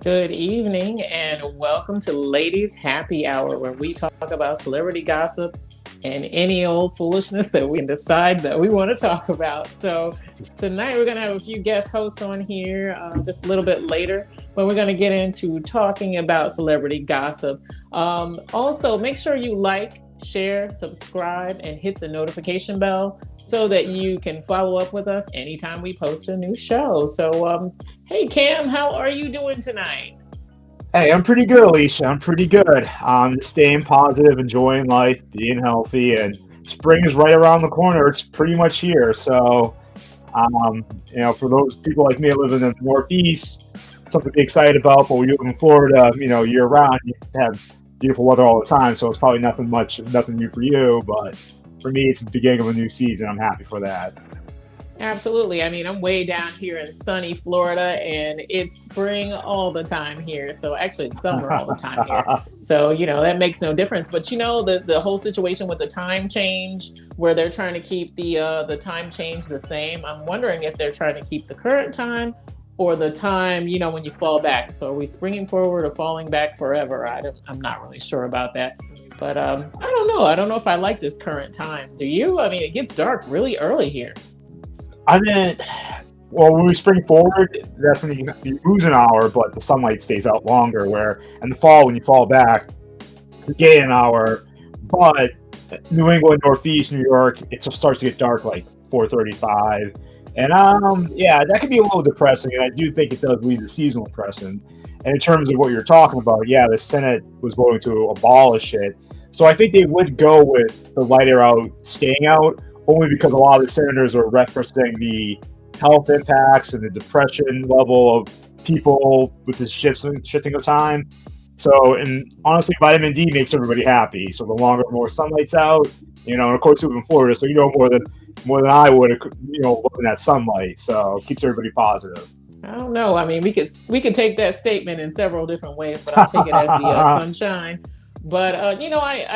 Good evening and welcome to Ladies Happy Hour, where we talk about celebrity gossip and any old foolishness that we can decide that we want to talk about. So, tonight we're going to have a few guest hosts on here just a little bit later, but we're going to get into talking about celebrity gossip. Also, make sure you like, share, subscribe, and hit the notification bell so that you can follow up with us anytime we post a new show. So, hey, Cam, how are you doing tonight? Hey, I'm pretty good, Alicia. I'm pretty good. Just staying positive, enjoying life, being healthy, and spring is right around the corner. It's pretty much here. So, for those people like me that live in the Northeast, something to be excited about. But we live in Florida, year round, you have beautiful weather all the time. So it's probably nothing new for you. But for me, it's the beginning of a new season. I'm happy for that. Absolutely. I mean, I'm way down here in sunny Florida and it's spring all the time here. So actually it's summer all the time here. So, that makes no difference. But the whole situation with the time change where they're trying to keep the time change the same. I'm wondering if they're trying to keep the current time or the time, when you fall back. So are we springing forward or falling back forever? I'm not really sure about that. But I don't know. I don't know if I like this current time. Do you? I mean, it gets dark really early here. I mean, well, when we spring forward, that's when you lose an hour, but the sunlight stays out longer. Where in the fall, when you fall back, you gain an hour. But New England, Northeast, New York, it just starts to get dark like 4:35, and yeah, that can be a little depressing. And I do think it does lead to seasonal depression. And in terms of what you're talking about, yeah, the Senate was voting to abolish it, so I think they would go with the lighter out staying out only because a lot of the senators are referencing the health impacts and the depression level of people with this shifting of time. So, and honestly, vitamin D makes everybody happy. So the longer, more sunlight's out, and of course, you live in Florida, so you know more than I would, looking at sunlight. So it keeps everybody positive. I don't know. I mean, we could take that statement in several different ways, but I'll take it as the sunshine. But I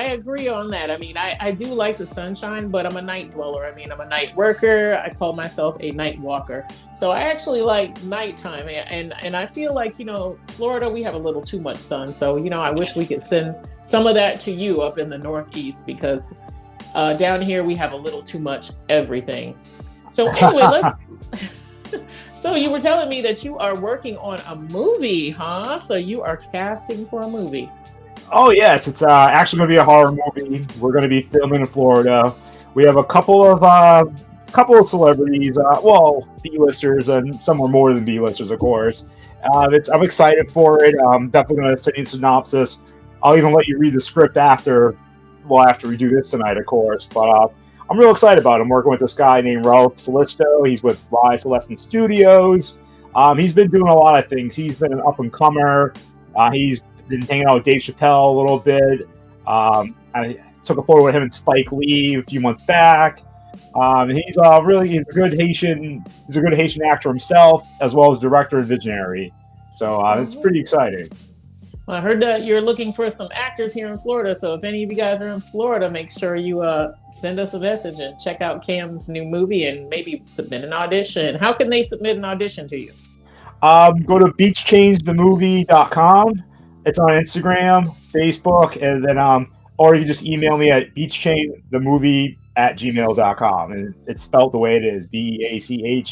agree on that. I mean, I do like the sunshine, but I'm a night dweller. I mean, I'm a night worker. I call myself a night walker. So I actually like nighttime, and I feel like Florida, we have a little too much sun. So I wish we could send some of that to you up in the Northeast because down here we have a little too much everything. So anyway, let's. So you were telling me that you are working on a movie, huh? So you are casting for a movie. Oh yes, it's actually going to be a horror movie. We're going to be filming in Florida. We have a couple of celebrities, well, B-listers, and some are more than B-listers, of course. I'm excited for it. I'm definitely going to send you a synopsis. I'll even let you read the script after we do this tonight, of course. But I'm real excited about it. I'm working with this guy named Ralph Salisto. He's with Rise Celestin Studios. He's been doing a lot of things. He's been an up-and-comer. He's been hanging out with Dave Chappelle a little bit. I took a photo with him and Spike Lee a few months back. He's a good Haitian actor himself, as well as director and visionary. So it's pretty exciting. Well, I heard that you're looking for some actors here in Florida. So if any of you guys are in Florida, make sure you send us a message and check out Cam's new movie and maybe submit an audition. How can they submit an audition to you? Go to beachchangethemovie.com. It's on Instagram, Facebook, and then or you can just email me at beachchainthemovie@gmail.com. And it's spelled the way it is, BEACHCAAIN,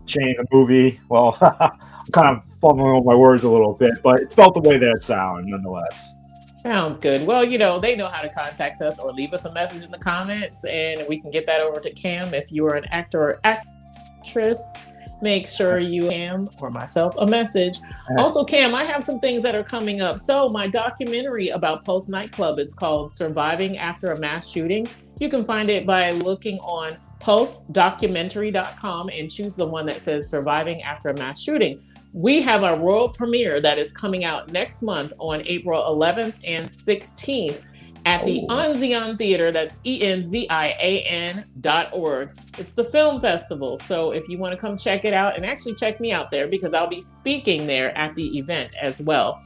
chain the movie. Well, I'm kind of fumbling with my words a little bit, but it's spelled the way that it sounds, nonetheless. Sounds good. Well, they know how to contact us or leave us a message in the comments, and we can get that over to Cam. If you are an actor or actress, make sure you Cam or myself a message. Also, Cam, I have some things that are coming up. So my documentary about Pulse nightclub, it's called Surviving After a Mass Shooting. You can find it by looking on pulsedocumentary.com and choose the one that says Surviving After a Mass Shooting. We have a world premiere that is coming out next month on April 11th and 16th at the Enzian Theater. That's ENZIAN.org. It's the film festival. So if you want to come check it out, and actually check me out there because I'll be speaking there at the event as well.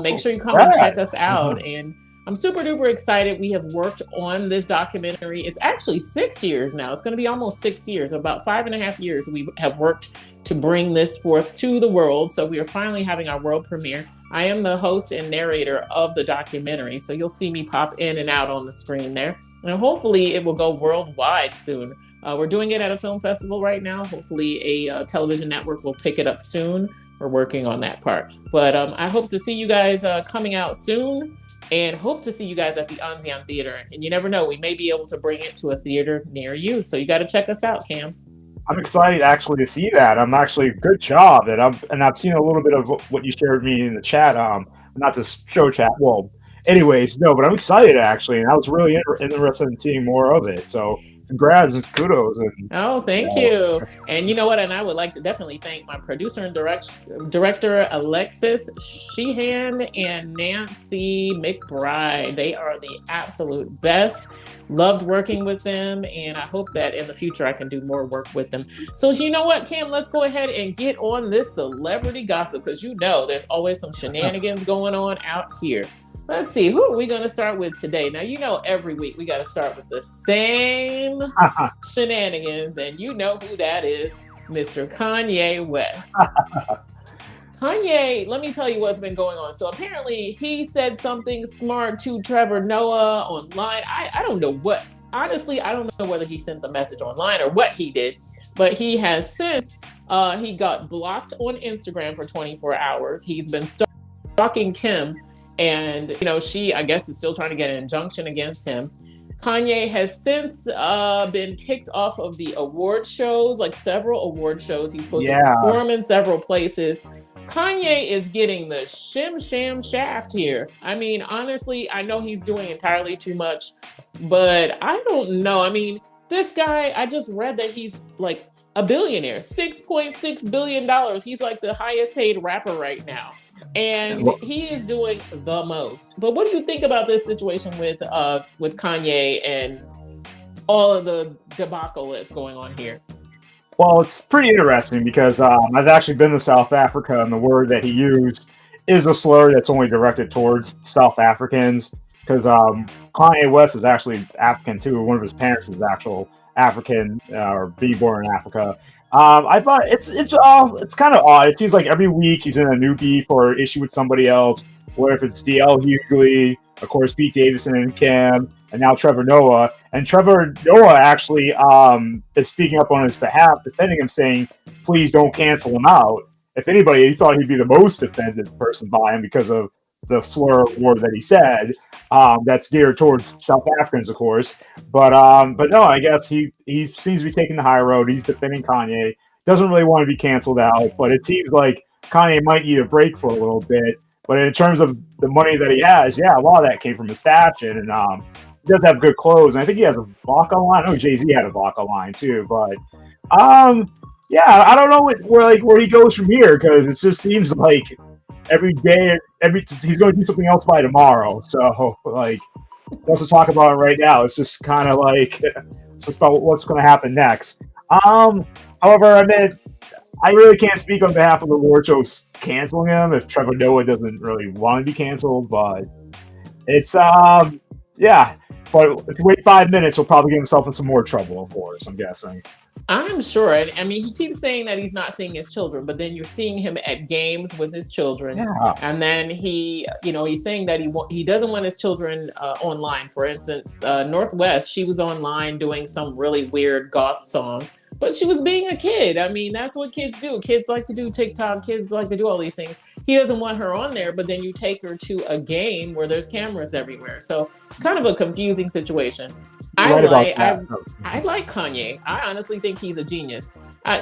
Make sure you come and check us out. And I'm super duper excited. We have worked on this documentary. It's actually 6 years now. It's going to be almost 6 years, about 5.5 years. We have worked to bring this forth to the world. So we are finally having our world premiere. I am the host and narrator of the documentary. So you'll see me pop in and out on the screen there. And hopefully it will go worldwide soon. We're doing it at a film festival right now. Hopefully a television network will pick it up soon. We're working on that part. But I hope to see you guys coming out soon. And hope to see you guys at the Anzian Theater. And you never know, we may be able to bring it to a theater near you. So you got to check us out, Cam. I'm excited actually to see that. I'm actually good job. And I've seen a little bit of what you shared with me in the chat. Not the show chat. Well, anyways, no, but I'm excited actually, and I was really interested in seeing more of it. So congrats and kudos. Oh, thank you. And you know what? And I would like to definitely thank my producer and director, Alexis Sheehan and Nancy McBride. They are the absolute best. Loved working with them, and I hope that in the future I can do more work with them. So you know what, Cam, let's go ahead and get on this celebrity gossip, because you know there's always some shenanigans going on out here. Let's see, who are we going to start with today? Now, you know, every week we got to start with the same shenanigans, and you know who that is, Mr. Kanye West. Kanye, let me tell you what's been going on. So apparently he said something smart to Trevor Noah online. I don't know what. Honestly, I don't know whether he sent the message online or what he did, but he has since, he got blocked on Instagram for 24 hours. He's been stalking Kim. And, you know, she, I guess, is still trying to get an injunction against him. Kanye has since been kicked off of the award shows, like several award shows. He's supposed to perform in several places. Kanye is getting the sham shaft here. I mean, honestly, I know he's doing entirely too much, but I don't know. I mean, this guy, I just read that he's like a billionaire, $6.6 billion. He's like the highest paid rapper right now. And he is doing the most. But what do you think about this situation with Kanye and all of the debacle that's going on here? Well, it's pretty interesting because I've actually been to South Africa, and the word that he used is a slur that's only directed towards South Africans, because Kanye West is actually African too. One of his parents is actual African or being born in Africa. I thought it's kind of odd. It seems like every week he's in a new beef or issue with somebody else. What if it's DL Hughley, of course, Pete Davidson and Kim, and now Trevor Noah. And Trevor Noah actually is speaking up on his behalf, defending him, saying, please don't cancel him out. If anybody, he thought he'd be the most offended person by him because of the slur word that he said. That's geared towards South Africans, of course. But no, I guess he seems to be taking the high road. He's defending Kanye. Doesn't really want to be canceled out, but it seems like Kanye might need a break for a little bit. But in terms of the money that he has, a lot of that came from his fashion, and he does have good clothes. And I think he has a vodka line. I know Jay-Z had a vodka line too, but I don't know where he goes from here, because it just seems like every day, he's going to do something else by tomorrow. So like, let's just talk about it right now. It's just kind of like, it's just about what's going to happen next. However, I mean, I really can't speak on behalf of the award shows canceling him if Trevor Noah doesn't really want to be canceled, but it's but if you wait 5 minutes, he'll probably get himself in some more trouble, of course, I'm guessing. I'm sure. I mean, he keeps saying that he's not seeing his children, but then you're seeing him at games with his children. Yeah. And then he's saying that he doesn't want his children online. For instance, Northwest, she was online doing some really weird goth song, but she was being a kid. I mean, that's what kids do. Kids like to do TikTok. Kids like to do all these things. He doesn't want her on there, but then you take her to a game where there's cameras everywhere. So it's kind of a confusing situation. I like Kanye. I honestly think he's a genius. I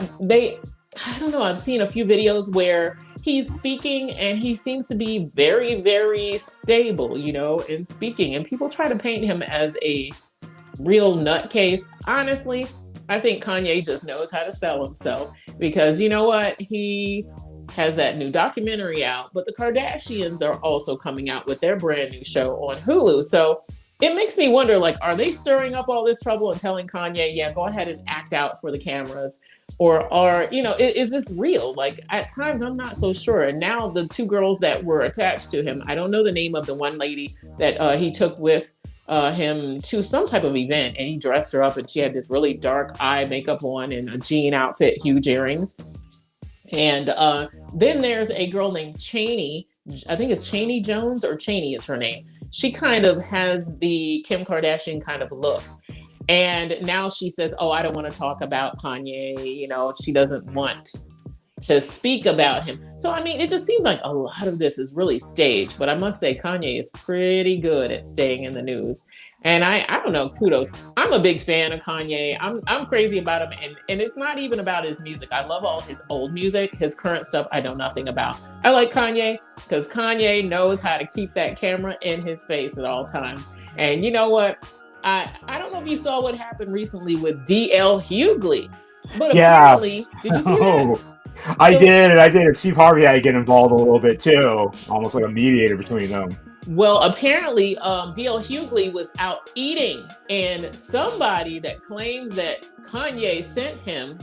don't know. I've seen a few videos where he's speaking and he seems to be very, very stable, in speaking. And people try to paint him as a real nutcase. Honestly, I think Kanye just knows how to sell himself, because you know what? He has that new documentary out, but the Kardashians are also coming out with their brand new show on Hulu. So it makes me wonder, are they stirring up all this trouble and telling Kanye, go ahead and act act out for the cameras, or are, is this real? Like, at times I'm not so sure. And now the two girls that were attached to him, I don't know the name of the one lady that he took with him to some type of event, and he dressed her up, and she had this really dark eye makeup on and a jean outfit, huge earrings. And then there's a girl named Cheney. I think it's Cheney Jones, or Cheney is her name. She kind of has the Kim Kardashian kind of look. And now she says, oh, I don't want to talk about Kanye. She doesn't want to speak about him. So, I mean, it just seems like a lot of this is really staged. But I must say, Kanye is pretty good at staying in the news. And I don't know, kudos. I'm a big fan of Kanye. I'm crazy about him. And it's not even about his music. I love all his old music. His current stuff, I know nothing about. I like Kanye because Kanye knows how to keep that camera in his face at all times. And you know what? I don't know if you saw what happened recently with D.L. Hughley. But apparently, did you see that? I did. And Steve Harvey had to get involved a little bit too. Almost like a mediator between them. Well, apparently, D.L. Hughley was out eating, and somebody that claims that Kanye sent him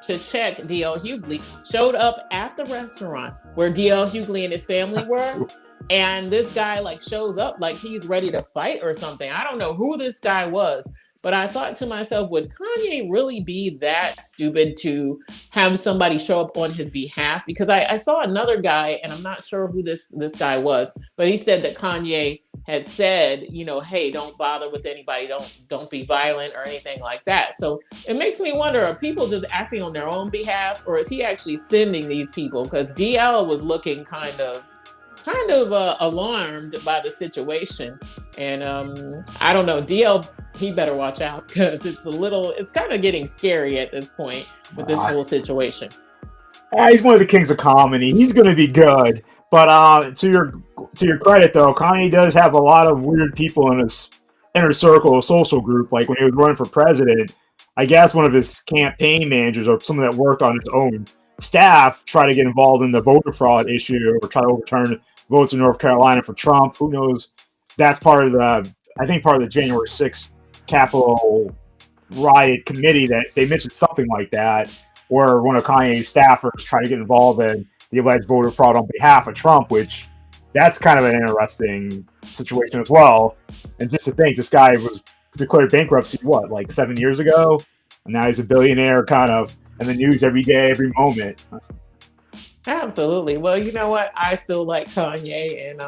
to check D.L. Hughley showed up at the restaurant where D.L. Hughley and his family were. And this guy shows up like he's ready to fight or something. I don't know who this guy was, but I thought to myself, would Kanye really be that stupid to have somebody show up on his behalf? Because I saw another guy, and I'm not sure who this guy was, but he said that Kanye had said, hey, don't bother with anybody. Don't be violent or anything like that. So it makes me wonder, are people just acting on their own behalf, or is he actually sending these people? Because DL was looking kind of alarmed by the situation. And I don't know, DL, he better watch out, because it's kind of getting scary at this point with this whole situation. He's one of the kings of comedy. He's going to be good. But to your credit, though, Kanye does have a lot of weird people in his inner circle, social group. Like when he was running for president, I guess one of his campaign managers or someone that worked on his own staff tried to get involved in the voter fraud issue or try to overturn votes in North Carolina for Trump. Who knows? That's part of the January 6th Capitol riot committee that they mentioned something like that, where one of Kanye's staffers tried to get involved in the alleged voter fraud on behalf of Trump, which that's kind of an interesting situation as well. And just to think, this guy was declared bankruptcy, 7 years ago? And now he's a billionaire kind of in the news every day, every moment. Absolutely. Well, you know what? I still like Kanye, and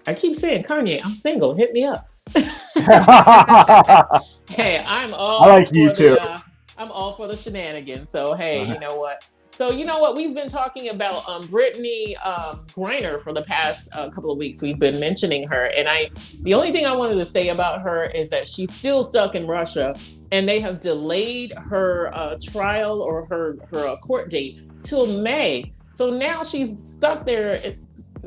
I keep saying, Kanye, I'm single. Hit me up. Hey, I'm all. I like you too. I'm all for the shenanigans. So hey, you know what? We've been talking about Britney Griner for the past couple of weeks. We've been mentioning her, and the only thing I wanted to say about her is that she's still stuck in Russia, and they have delayed her trial or her court date till May. So now she's stuck there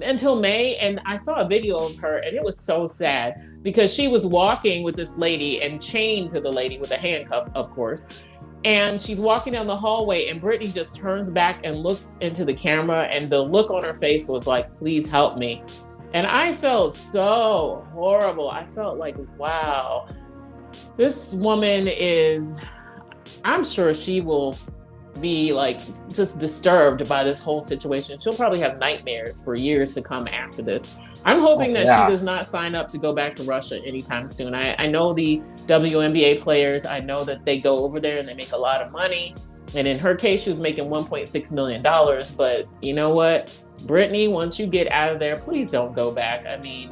until May. And I saw a video of her, and it was so sad because she was walking with this lady and chained to the lady with a handcuff, of course. And she's walking down the hallway, and Britney just turns back and looks into the camera, and the look on her face was like, please help me. And I felt so horrible. I felt like, wow, this woman I'm sure she will be just disturbed by this whole situation. She'll probably have nightmares for years to come after this. I'm hoping that she does not sign up to go back to Russia anytime soon. I know the WNBA players, I know that they go over there and they make a lot of money. And in her case, she was making $1.6 million. But you know what? Britney, once you get out of there, please don't go back. I mean,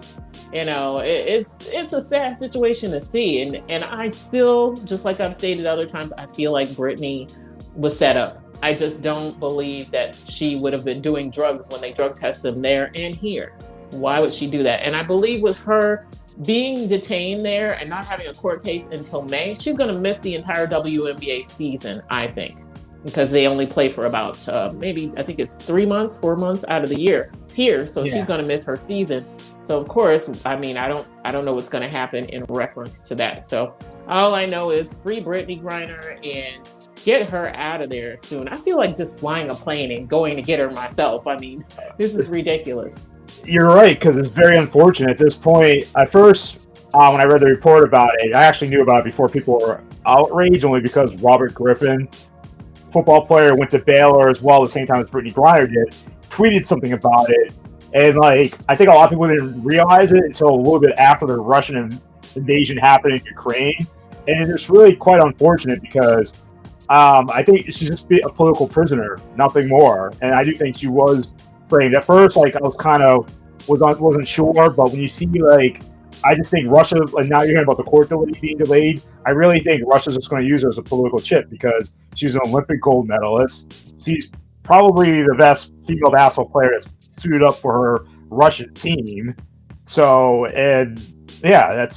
it's a sad situation to see. And I still, just like I've stated other times, I feel like Britney was set up. I just don't believe that she would have been doing drugs when they drug test them there and here. Why would she do that? And I believe with her being detained there and not having a court case until May, she's going to miss the entire WNBA season, I think, because they only play for about maybe, I think it's 4 months out of the year here. So she's going to miss her season. So of course, I mean, I don't know what's going to happen in reference to that. So all I know is free Britney Griner and get her out of there soon. I feel like just flying a plane and going to get her myself. I mean, this is ridiculous. You're right, because it's very unfortunate at this point. At first, when I read the report about it, I actually knew about it before people were outrage only because Robert Griffin, football player, went to Baylor as well at the same time as Brittany Griner did, tweeted something about it. And like, I think a lot of people didn't realize it until a little bit after the Russian invasion happened in Ukraine. And it's really quite unfortunate because I think she's just a political prisoner, nothing more. And I do think she was framed. At first, like, I was kind of wasn't sure, but when you see, like, I just think Russia, like, now you're hearing about the court being delayed. I really think Russia's just going to use her as a political chip because she's an Olympic gold medalist. She's probably the best female basketball player that's suited up for her Russian team. So, and yeah,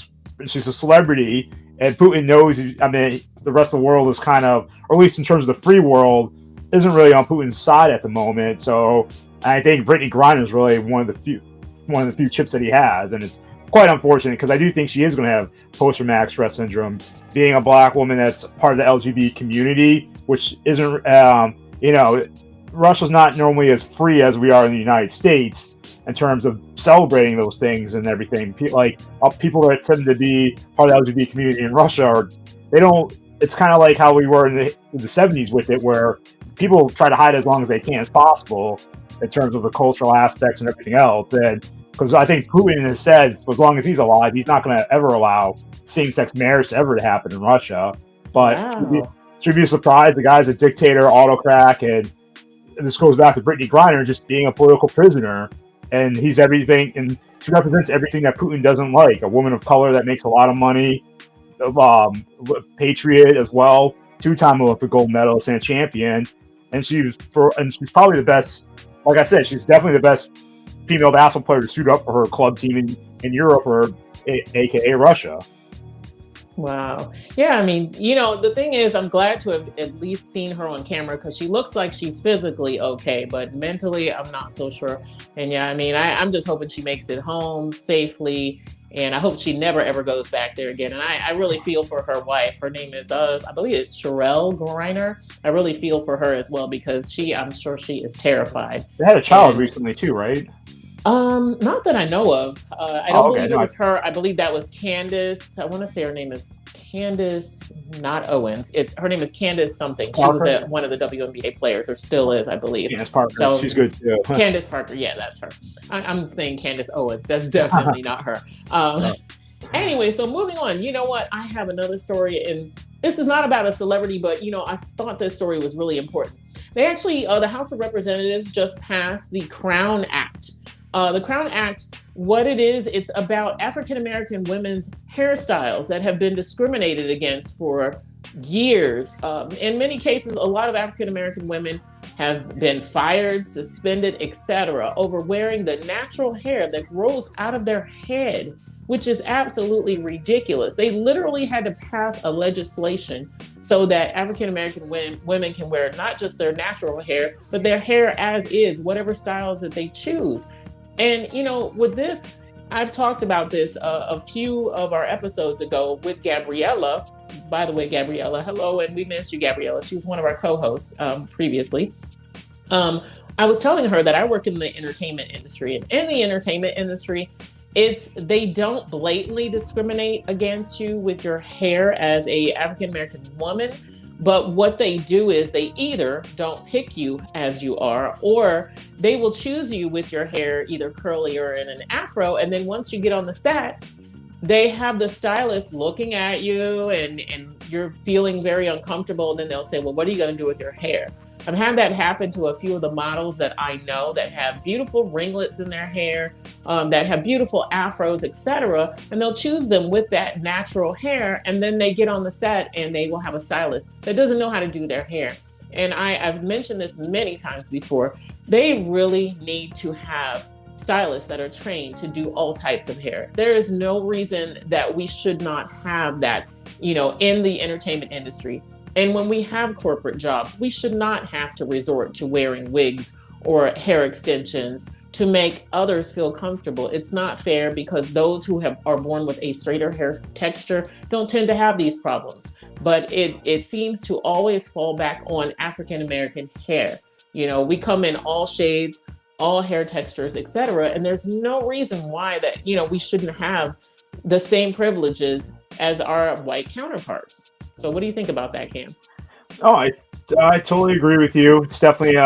she's a celebrity, and Putin knows. I mean, the rest of the world is kind of, or at least in terms of the free world, isn't really on Putin's side at the moment. So, I think Brittany Griner is really one of the few chips that he has, and it's quite unfortunate because I do think she is going to have post-traumatic stress syndrome, being a black woman that's part of the LGBT community, which isn't, Russia's not normally as free as we are in the United States in terms of celebrating those things and everything. Like, people that tend to be part of the LGBT community in Russia it's kind of like how we were in the 70s with it, where people try to hide as long as they can as possible in terms of the cultural aspects and everything else. And because I think Putin has said, as long as he's alive, he's not going to ever allow same-sex marriage to happen in Russia. But should be surprised. The guy's a dictator, autocrat, and this goes back to Brittany Griner just being a political prisoner. And he's everything, and she represents everything that Putin doesn't like. A woman of color that makes a lot of money, patriot as well, 2-time Olympic gold medalist and a champion. And she's probably the best. Like I said, she's definitely the best female basketball player to suit up for her club team in Europe, or aka Russia. Wow. Yeah, I mean, the thing is, I'm glad to have at least seen her on camera because she looks like she's physically okay, but mentally, I'm not so sure. And yeah, I mean, I'm just hoping she makes it home safely, and I hope she never, ever goes back there again. And I really feel for her wife. Her name is, I believe it's Sherelle Griner. I really feel for her as well because I'm sure she is terrified. They had a child recently too, right? Not that I know of. I don't believe it was her. I believe that was Candace. I want to say her name is Candace, not Owens. Her name is Candace something. Parker? She was one of the WNBA players, or still is, I believe. Candace Parker. So, she's good too. Candace Parker. Yeah, that's her. I'm saying Candace Owens. That's definitely not her. Anyway, so moving on. You know what? I have another story, and this is not about a celebrity, but I thought this story was really important. They actually, the House of Representatives just passed the Crown Act. The Crown Act, what it is, it's about African-American women's hairstyles that have been discriminated against for years. In many cases, a lot of African-American women have been fired, suspended, etc. over wearing the natural hair that grows out of their head, which is absolutely ridiculous. They literally had to pass a legislation so that African-American women can wear not just their natural hair, but their hair as is, whatever styles that they choose. And, with this, I've talked about this a few of our episodes ago with Gabriella. By the way, Gabriella, hello, and we missed you, Gabriella. She was one of our co-hosts previously. I was telling her that I work in the entertainment industry. And in the entertainment industry, they don't blatantly discriminate against you with your hair as a African-American woman. But what they do is they either don't pick you as you are, or they will choose you with your hair either curly or in an afro. And then once you get on the set, they have the stylist looking at you and you're feeling very uncomfortable. And then they'll say, well, what are you going to do with your hair? I've had that happen to a few of the models that I know that have beautiful ringlets in their hair, that have beautiful afros, etc. And they'll choose them with that natural hair. And then they get on the set and they will have a stylist that doesn't know how to do their hair. And I've mentioned this many times before. They really need to have stylists that are trained to do all types of hair. There is no reason that we should not have that, in the entertainment industry. And when we have corporate jobs, we should not have to resort to wearing wigs or hair extensions to make others feel comfortable. It's not fair because those who are born with a straighter hair texture don't tend to have these problems. But it seems to always fall back on African-American hair. We come in all shades, all hair textures, etc. And there's no reason why that, we shouldn't have the same privileges as our white counterparts. So what do you think about that, Cam? Oh, I totally agree with you. It's definitely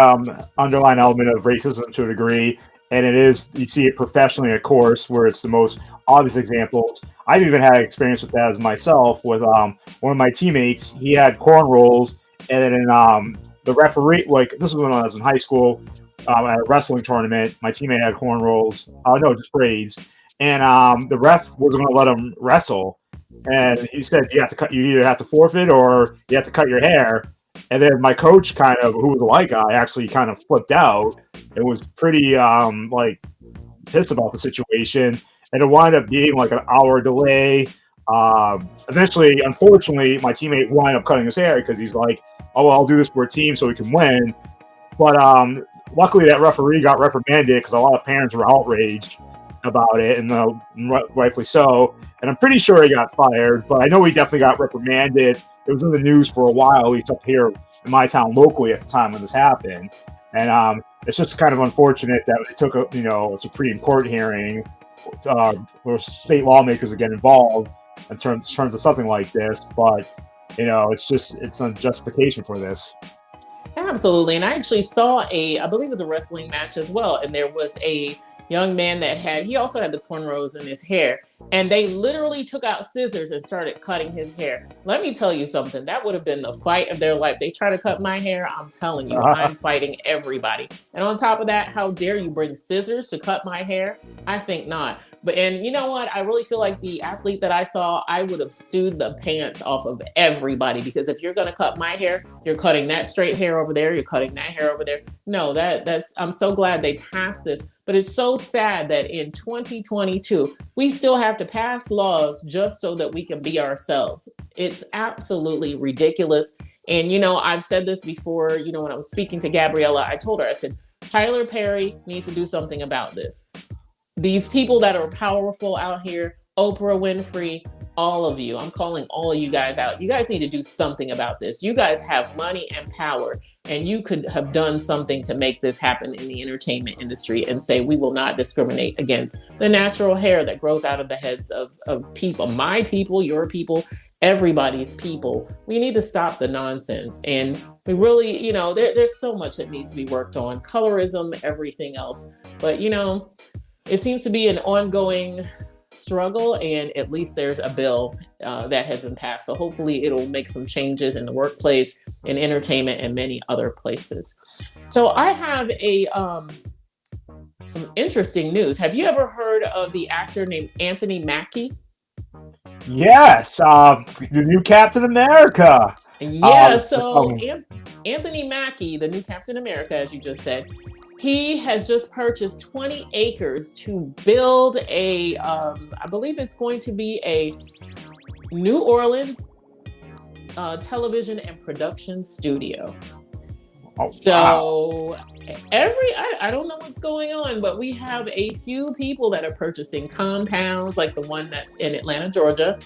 underlying element of racism to a degree, and it is, you see it professionally, of course, where it's the most obvious examples. I've even had experience with that as myself with one of my teammates. He had cornrows, and then the referee, like this was when I was in high school, at a wrestling tournament. My teammate had cornrows. No, just braids, and the ref wasn't going to let him wrestle. And he said you either have to forfeit or you have to cut your hair. And then my coach, kind of, who was a white guy, actually kind of flipped out and was pretty like pissed about the situation. And it wound up being like an hour delay. Eventually, unfortunately, my teammate wound up cutting his hair because he's like, "Oh, well, I'll do this for a team so we can win." But luckily, that referee got reprimanded because a lot of parents were outraged about it, and rightfully so. And I'm pretty sure he got fired, but I know he definitely got reprimanded. It was in the news for a while, at least up here in my town locally at the time when this happened. And it's just kind of unfortunate that it took a Supreme Court hearing where state lawmakers are getting involved in terms of something like this. But it's a justification for this. Absolutely. And I actually saw I believe it was a wrestling match as well. And there was a young man he also had the cornrows in his hair. And they literally took out scissors and started cutting his hair. Let me tell you something. That would have been the fight of their life. They try to cut my hair. I'm telling you, I'm fighting everybody. And on top of that, how dare you bring scissors to cut my hair? I think not. And you know what? I really feel like the athlete that I saw, I would have sued the pants off of everybody, because if you're going to cut my hair, you're cutting that straight hair over there. You're cutting that hair over there. No, I'm so glad they passed this. But it's so sad that in 2022, we still have to pass laws just so that we can be ourselves. It's absolutely ridiculous. And, I've said this before, when I was speaking to Gabriella, I told her, I said, Tyler Perry needs to do something about this. These people that are powerful out here, Oprah Winfrey, all of you, I'm calling all of you guys out. You guys need to do something about this. You guys have money and power, and you could have done something to make this happen in the entertainment industry and say, we will not discriminate against the natural hair that grows out of the heads of people, my people, your people, everybody's people. We need to stop the nonsense. And we really, there's so much that needs to be worked on, colorism, everything else. But, it seems to be an ongoing struggle, and at least there's a bill that has been passed. So hopefully it'll make some changes in the workplace, in entertainment, and many other places. So I have some interesting news. Have you ever heard of the actor named Anthony Mackie? Yes, the new Captain America. Yeah, Anthony Mackie, the new Captain America, as you just said, he has just purchased 20 acres to build I believe it's going to be a New Orleans television and production studio. Oh, So wow. I don't know what's going on, but we have a few people that are purchasing compounds, like the one that's in Atlanta, Georgia.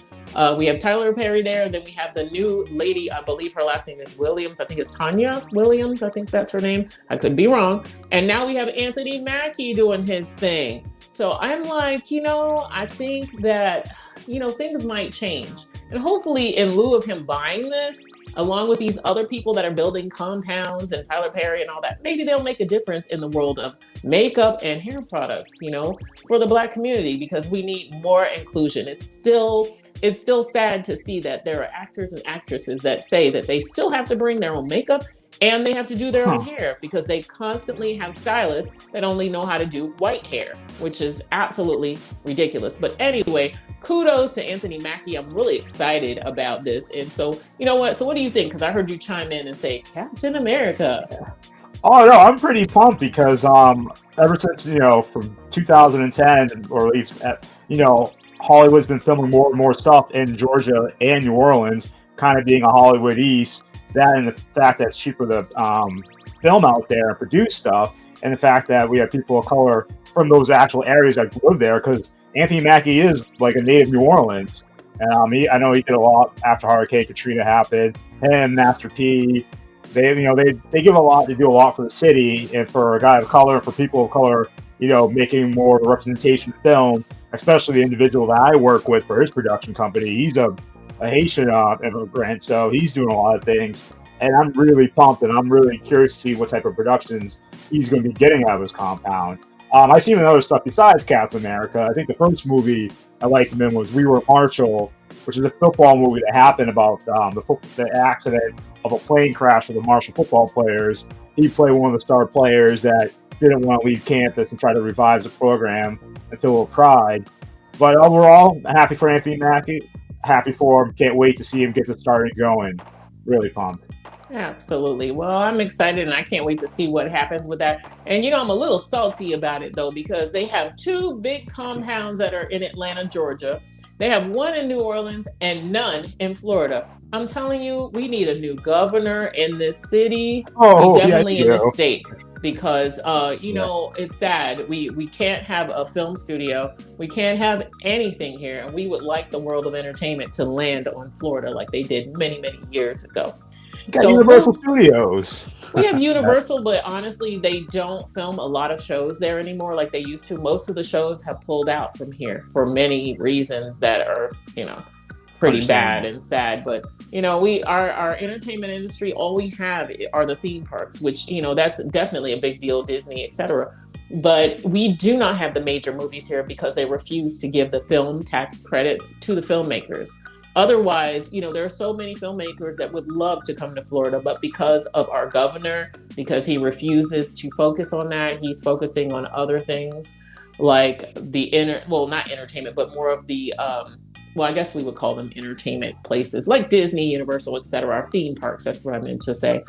We have Tyler Perry there, and then we have the new lady, I believe her last name is Williams. I think it's Tanya Williams. I think that's her name. I could be wrong. And now we have Anthony Mackie doing his thing. So I'm like, I think that, things might change. And hopefully, in lieu of him buying this, along with these other people that are building compounds and Tyler Perry and all that, maybe they'll make a difference in the world of makeup and hair products, for the Black community, because we need more inclusion. It's still sad to see that there are actors and actresses that say that they still have to bring their own makeup and they have to do their own hair, because they constantly have stylists that only know how to do white hair, which is absolutely ridiculous. But anyway, kudos to Anthony Mackie. I'm really excited about this. And so, you know what? So what do you think? Because I heard you chime in and say, Captain America. Oh no, I'm pretty pumped because ever since from 2010, or at least Hollywood's been filming more and more stuff in Georgia and New Orleans, kind of being a Hollywood East. That and the fact that it's cheaper to film out there and produce stuff, and the fact that we have people of color from those actual areas that live there, because Anthony Mackie is like a native New Orleans, and I know he did a lot after Hurricane Katrina happened. Him, Master P, they give a lot. They do a lot for the city, and for a guy of color, for people of color, making more representation film, especially the individual that I work with for his production company. He's a a Haitian immigrant, so he's doing a lot of things. And I'm really pumped, and I'm really curious to see what type of productions he's going to be getting out of his compound. I've seen other stuff besides Captain America. I think the first movie I liked him in was We Were Marshall, which is a football movie that happened about the accident of a plane crash with the Marshall football players. He played one of the star players that didn't want to leave campus and try to revive the program and feel a little pride. But overall, happy for Anthony Mackie. Happy for him. Can't wait to see him get the starting going. Really pumped. Absolutely. Well, I'm excited and I can't wait to see what happens with that. And I'm a little salty about it though, because they have two big compounds that are in Atlanta, Georgia. They have one in New Orleans and none in Florida. I'm telling you, we need a new governor in this city. Definitely in this state. Because it's sad. We can't have a film studio. We can't have anything here. And we would like the world of entertainment to land on Florida like they did many, many years ago. So Universal Studios. We have Universal, but honestly, they don't film a lot of shows there anymore like they used to. Most of the shows have pulled out from here for many reasons that are, pretty bad and sad. But our entertainment industry, all we have are the theme parks, which that's definitely a big deal, Disney, etc. But we do not have the major movies here because they refuse to give the film tax credits to the filmmakers. Otherwise, there are so many filmmakers that would love to come to Florida, but because of our governor, because he refuses to focus on that, he's focusing on other things like not entertainment, but more of the I guess we would call them entertainment places like Disney, Universal, etc. Our theme parks. That's what I meant to say.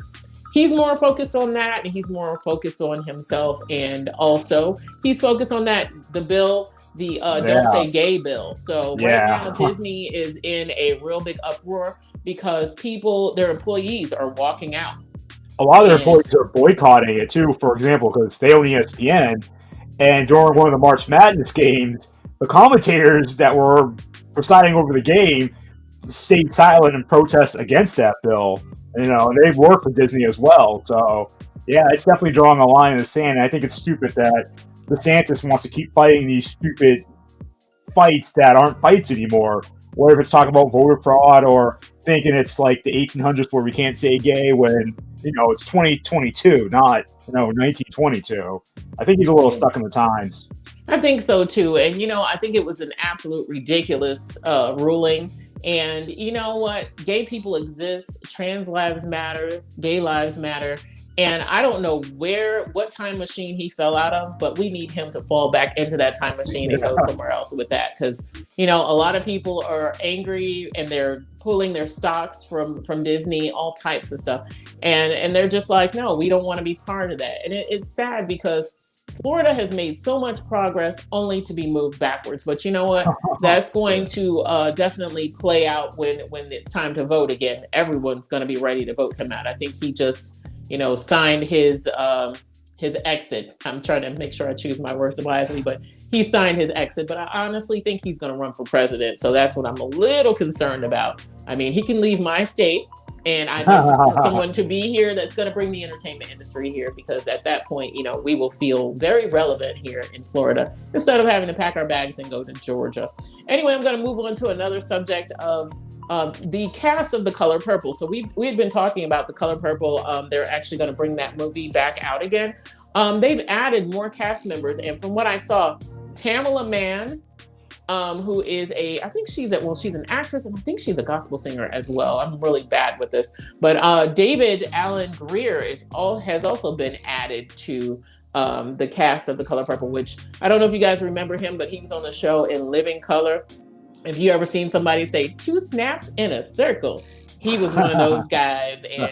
He's more focused on that, and he's more focused on himself, and also he's focused on the bill, Don't Say Gay bill. So right now, Disney is in a real big uproar because their employees are walking out. A lot of their employees are boycotting it too. For example, because they own ESPN, and during one of the March Madness games, the commentators that were presiding over the game stayed silent in protest against that bill. And they've worked for Disney as well. So, it's definitely drawing a line in the sand. And I think it's stupid that DeSantis wants to keep fighting these stupid fights that aren't fights anymore. Whether it's talking about voter fraud or thinking it's like the 1800s where we can't say gay when, it's 2022, not, 1922. I think he's a little stuck in the times. I think so too. And, I think it was an absolute ridiculous ruling. And you know what? Gay people exist. Trans lives matter. Gay lives matter. And I don't know what time machine he fell out of, but we need him to fall back into that time machine and go somewhere else with that. Because, a lot of people are angry and they're pulling their stocks from Disney, all types of stuff. And they're just like, no, we don't want to be part of that. And it's sad because Florida has made so much progress only to be moved backwards. But you know what? That's going to definitely play out when it's time to vote again. Everyone's going to be ready to vote him out. I think he just, signed his exit. I'm trying to make sure I choose my words wisely, but he signed his exit. But I honestly think he's going to run for president. So that's what I'm a little concerned about. I mean, he can leave my state. And I need someone to be here that's going to bring the entertainment industry here, because at that point, we will feel very relevant here in Florida instead of having to pack our bags and go to Georgia. Anyway, I'm going to move on to another subject of the cast of The Color Purple. So we had been talking about The Color Purple. They're actually going to bring that movie back out again. They've added more cast members. And from what I saw, Tamala Mann, who is she's an actress, and I think she's a gospel singer as well. I'm really bad with this. But David Alan Grier has also been added to the cast of The Color Purple, which I don't know if you guys remember him, but he was on the show in Living Color. If you ever seen somebody say 2 snaps in a circle, he was one of those guys, and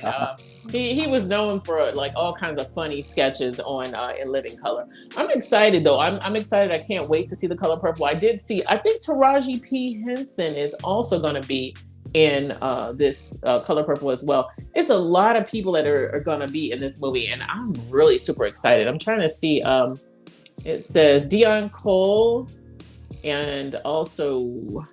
he was known for like all kinds of funny sketches on in Living Color. I'm excited though. I'm excited. I can't wait to see The Color Purple. I think Taraji P. Henson is also going to be in this Color Purple as well. It's a lot of people that are going to be in this movie, and I'm really super excited. I'm trying to see. It says Dion Cole and also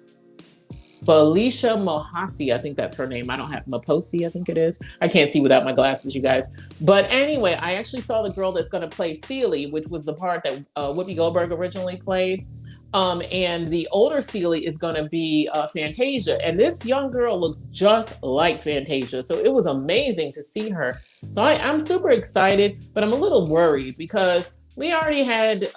Felicia Mohasi, I think that's her name. I don't have Maposi, I think it is. I can't see without my glasses, you guys. But anyway, I actually saw the girl that's going to play Celie, which was the part that Whoopi Goldberg originally played. And the older Celie is going to be Fantasia. And this young girl looks just like Fantasia. So it was amazing to see her. So I'm super excited, but I'm a little worried because we already had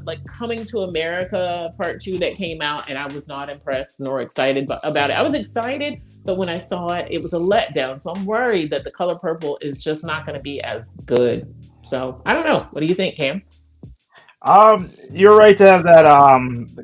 like Coming to America Part 2 that came out, and I was not impressed nor excited about it. I was excited, but when I saw it, it was a letdown. So I'm worried that The Color Purple is just not going to be as good. So I don't know. What do you think, Cam? You're right to have that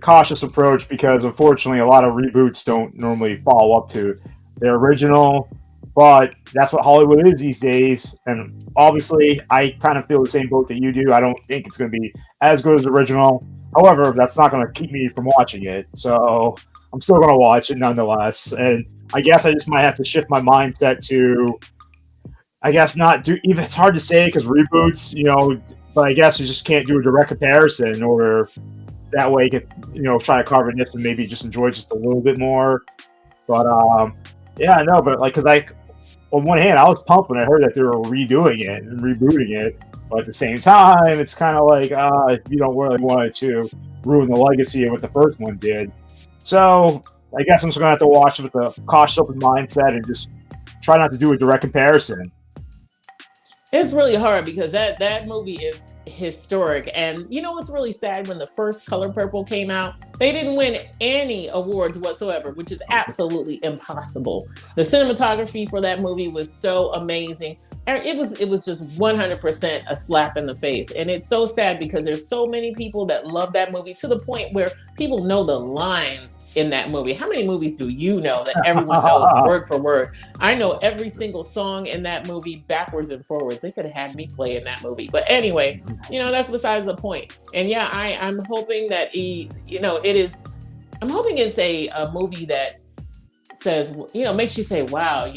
cautious approach because unfortunately a lot of reboots don't normally follow up to their original, but that's what Hollywood is these days. And obviously, I kind of feel the same boat that you do. I don't think it's going to be as good as the original. However, that's not going to keep me from watching it. So I'm still going to watch it nonetheless. And I guess I just might have to shift my mindset to, I guess, not do. Even it's hard to say because reboots, but I guess you just can't do a direct comparison, or that way you could, try to carve a niche and maybe just enjoy just a little bit more. But yeah, no, but because on one hand, I was pumped when I heard that they were redoing it and rebooting it, but at the same time, it's kind of like you don't really want it to ruin the legacy of what the first one did. So I guess I'm just gonna have to watch it with a cautious open mindset and just try not to do a direct comparison. It's really hard because that movie is historic. And you know what's really sad? When the first Color Purple came out, they didn't win any awards whatsoever, which is absolutely impossible. The cinematography for that movie was so amazing. And it was just 100% a slap in the face. And it's so sad because there's so many people that love that movie to the point where people know the lines in that movie. How many movies do you know that everyone knows word for word? I know every single song in that movie backwards and forwards. They could have had me play in that movie. But anyway, that's besides the point. And yeah, I'm hoping that I'm hoping it's a movie that says, makes you say, wow,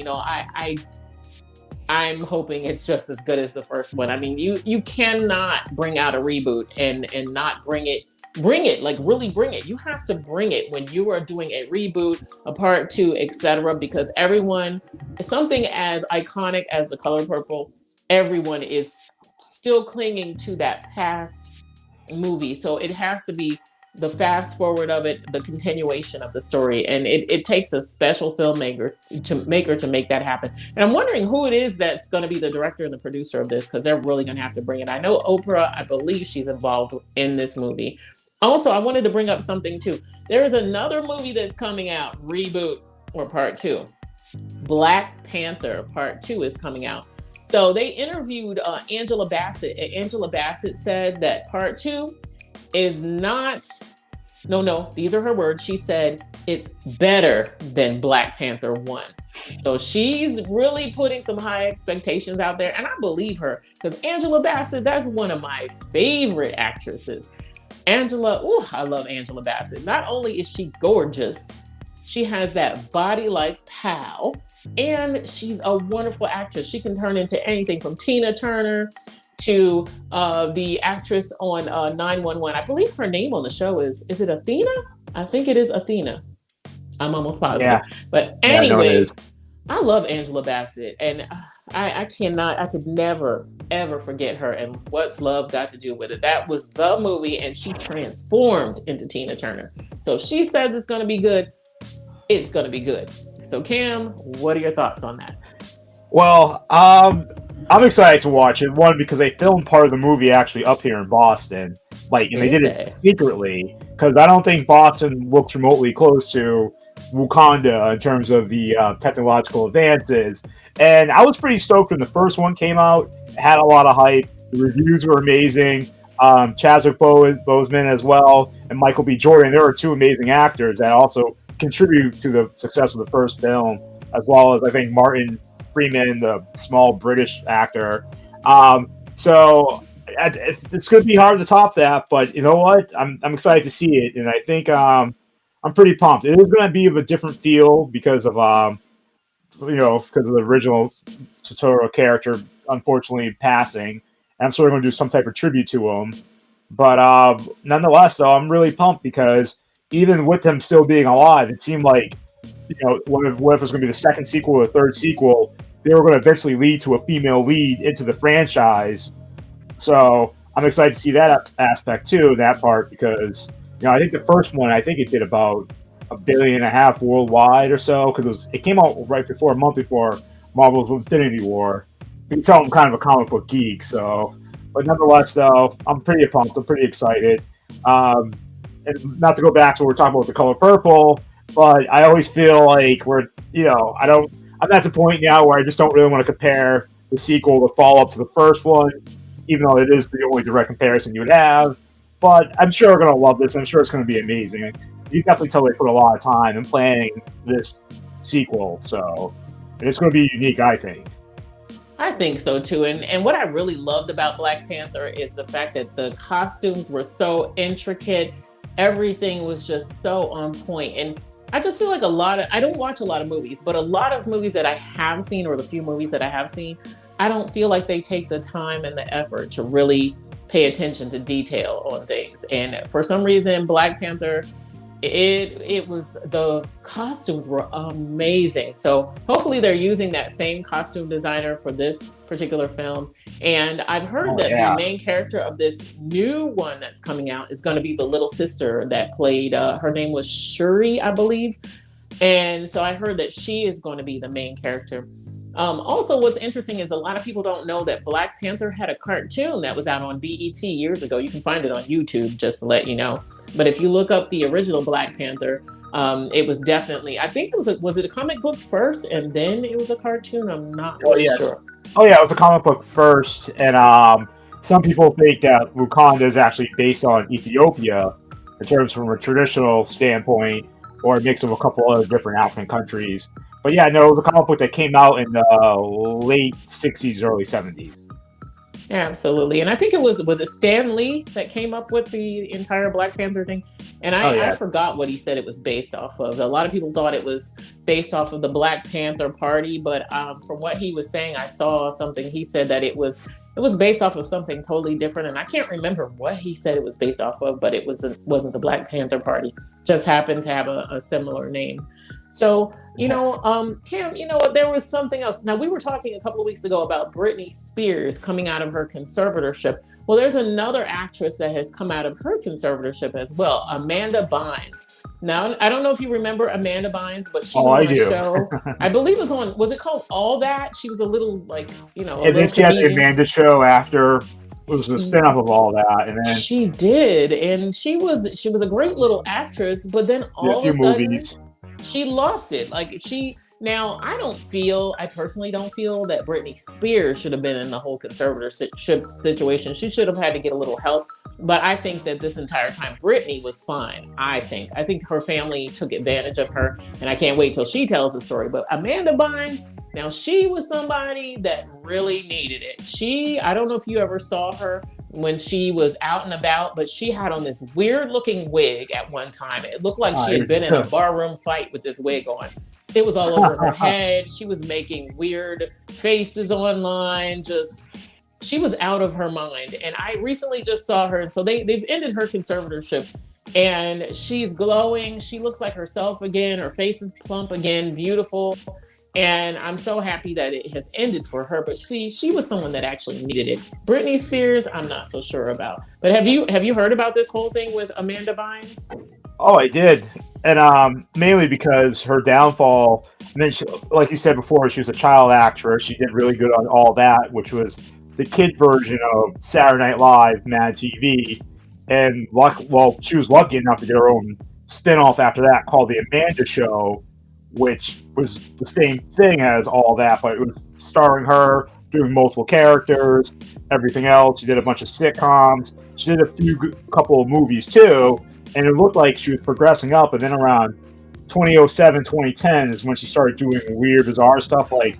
I'm hoping it's just as good as the first one. I mean, you cannot bring out a reboot and not bring it, like really bring it. You have to bring it when you are doing a reboot, a part 2, etc. Because everyone, something as iconic as The Color Purple, everyone is still clinging to that past movie. So it has to be the fast forward of it, the continuation of the story. And it takes a special filmmaker to make that happen. And I'm wondering who it is that's going to be the director and the producer of this, because they're really going to have to bring it. I know Oprah, I believe she's involved in this movie. Also, I wanted to bring up something too. There is another movie that's coming out, reboot or part 2. Black Panther Part 2 is coming out. So they interviewed Angela Bassett, and Angela Bassett said that Part 2 is not, no, these are her words. She said it's better than Black Panther 1. So she's really putting some high expectations out there, and I believe her because Angela Bassett, that's one of my favorite actresses. I love Angela Bassett. Not only is she gorgeous, she has that body like pow, and she's a wonderful actress. She can turn into anything from Tina Turner to the actress on 911. I believe her name on the show is it Athena? I think it is Athena. I'm almost positive. Yeah. But anyway, I love Angela Bassett, and I could never, ever forget her and What's Love Got to Do with It. That was the movie, and she transformed into Tina Turner. So she says it's going to be good. It's going to be good. So Cam, what are your thoughts on that? Well, I'm excited to watch it. One, because they filmed part of the movie actually up here in Boston. And they did it secretly, because I don't think Boston looks remotely close to Wakanda in terms of the technological advances. And I was pretty stoked when the first one came out. It had a lot of hype. The reviews were amazing. Chadwick Boseman as well, and Michael B. Jordan. There are two amazing actors that also contribute to the success of the first film, as well as I think Martin Freeman, the small British actor. So it's going to be hard to top that, but you know what? I'm excited to see it, and I think I'm pretty pumped. It is going to be of a different feel because of because of the original Totoro character unfortunately passing. And I'm sort of going to do some type of tribute to him, but nonetheless, though, I'm really pumped because even with them still being alive, it seemed like what if it was going to be the second sequel or the third sequel, they were going to eventually lead to a female lead into the franchise. So I'm excited to see that aspect too, that part, because I think the first one, I think it did about $1.5 billion worldwide or so, because it came out right before, a month before Marvel's Infinity War. You can tell I'm kind of a comic book geek, so. But nonetheless, though, I'm pretty pumped. I'm pretty excited. And not to go back to what we're talking about with the color purple, but I always feel like I'm at the point now where I just don't really want to compare the sequel, the follow up to the first one, even though it is the only direct comparison you would have. But I'm sure we're going to love this. I'm sure it's going to be amazing. You definitely tell they put a lot of time in planning this sequel, so it's going to be unique, I think. I think so too. And what I really loved about Black Panther is the fact that the costumes were so intricate. Everything was just so on point. And I just feel like I don't watch a lot of movies, but a lot of movies that I have seen, or the few movies that I have seen, I don't feel like they take the time and the effort to really pay attention to detail on things. And for some reason, Black Panther, it was, the costumes were amazing. So hopefully they're using that same costume designer for this particular film. And I've heard that the main character of this new one that's coming out is going to be the little sister that played, her name was Shuri, I believe. And so I heard that she is going to be the main character. Also, what's interesting is a lot of people don't know that Black Panther had a cartoon that was out on BET years ago. You can find it on YouTube, just to let you know. But if you look up the original Black Panther, it was definitely, I think was it a comic book first and then it was a cartoon? I'm not really sure. Oh yeah, it was a comic book first, and some people think that Wakanda is actually based on Ethiopia in terms from a traditional standpoint, or a mix of a couple other different African countries. But yeah, no, the comic book that came out in the late 60s, early 70s. Yeah, absolutely. And I think it was it Stan Lee that came up with the entire Black Panther thing? And I forgot what he said it was based off of. A lot of people thought it was based off of the Black Panther Party, but from what he was saying, I saw something. He said that it was based off of something totally different, and I can't remember what he said it was based off of, but it wasn't the Black Panther Party. Just happened to have a similar name. So, Cam, there was something else. Now, we were talking a couple of weeks ago about Britney Spears coming out of her conservatorship. Well, there's another actress that has come out of her conservatorship as well, Amanda Bynes. Now, I don't know if you remember Amanda Bynes, but she was on a show. I believe it was it called All That? She was a little And then she had the Amanda show after. It was a spinoff of All That, and then she did, and she was a great little actress, but then all of a sudden she lost it. Now, I personally don't feel that Britney Spears should have been in the whole conservatorship situation. She should have had to get a little help. But I think that this entire time, Britney was fine. I think her family took advantage of her, and I can't wait till she tells the story. But Amanda Bynes, now she was somebody that really needed it. I don't know if you ever saw her when she was out and about, but she had on this weird looking wig at one time. It looked like she had been in a barroom fight with this wig on. It was all over her head. She was making weird faces online. She was out of her mind. And I recently just saw her. And so they've ended her conservatorship, and she's glowing. She looks like herself again. Her face is plump again, beautiful. And I'm so happy that it has ended for her. But see, she was someone that actually needed it. Britney Spears, I'm not so sure about. But have you heard about this whole thing with Amanda Bynes? Oh, I did. And mainly because her downfall, and then like you said before, she was a child actress. She did really good on All That, which was the kid version of Saturday Night Live, Mad TV. And she was lucky enough to get her own spinoff after that called The Amanda Show, which was the same thing as All That, but it was starring her, doing multiple characters, everything else. She did a bunch of sitcoms. She did a couple of movies too, and it looked like she was progressing up. And then around 2007, 2010 is when she started doing weird, bizarre stuff. Like,